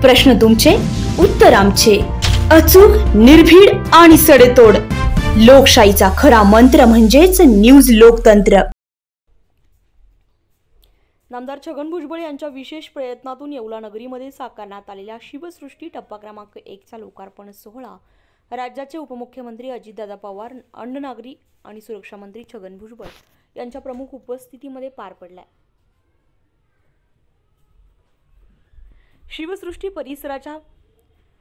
प्रश्न तुमचे, उत्तर आमचे. अचूक, निर्भीड आणि सडेतोड. लोकशाहीचा खरा मंत्र म्हणजेच न्यूज लोकतंत्र. नामदार छगन भुजबळ यांच्या विशेष प्रयत्नातून येवला नगरीमध्ये साकारण्यात आलेल्या शिवसृष्टी टप्पा क्रमांक 1चा लोकार्पण सोहळा राज्याचे उपमुख्यमंत्री अजितदादा पवार, अन्न, नागरी आणि सुरक्षा मंत्री छगन भुजबळ यांच्या प्रमुख उपस्थितीमध्ये पार पडला. शिवसृष्टी परिसराच्या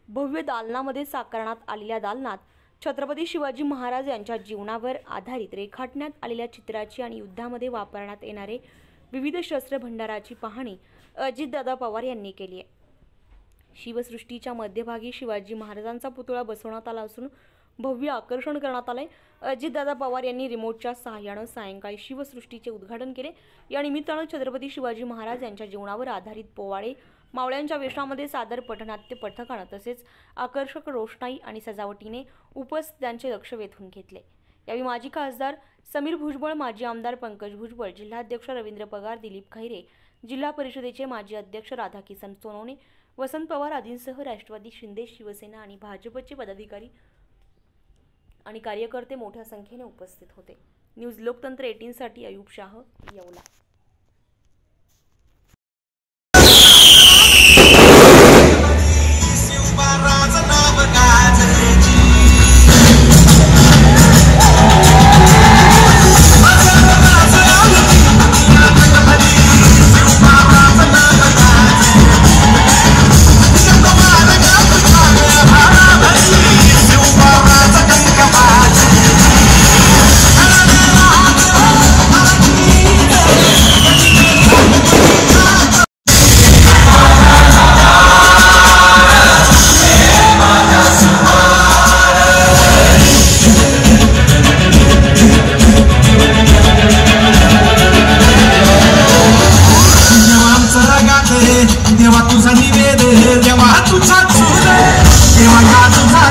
भव्य दालनामध्ये साकारण्यात आलेल्या दालनात छत्रपती शिवाजी महाराज यांच्या जीवनावर आधारित रेखाटण्यात आलेल्या चित्राची आणि युद्धामध्ये वापरण्यात येणारे विविध शस्त्र भंडाराची पाहणी अजितदादा पवार यांनी केली आहे. शिवसृष्टीच्या मध्यभागी शिवाजी महाराजांचा पुतळा बसवण्यात आला असून भव्य आकर्षण करण्यात आले. अजितदादा पवार यांनी रिमोटच्या सहाय्याने सायंकाळी शिवसृष्टीचे उद्घाटन केले. या निमित्ताने छत्रपती शिवाजी महाराज यांच्या जीवनावर आधारित पोवाडे, मावळ्यांच्या वेशामध्ये सादर पथनाट्य पथकानं तसेच आकर्षक रोषणाई आणि सजावटीने उपस्थितांचे लक्ष वेधून घेतले. यावेळी माजी खासदार समीर भुजबळ, माजी आमदार पंकज भुजबळ, जिल्हाध्यक्ष रवींद्र पगार, दिलीप खैरे, जिल्हा परिषदेचे माजी अध्यक्ष राधाकिसन सोनवणे, वसंत पवार आदींसह राष्ट्रवादी, शिंदे, शिवसेना आणि भाजपचे पदाधिकारी आणि कार्यकर्ते मोठ्या संख्येने उपस्थित होते. न्यूज लोकतंत्र 18 साठी अयूब शाह, येवला. देवा तुझा निवेद, देवा तुझा देवा तुझा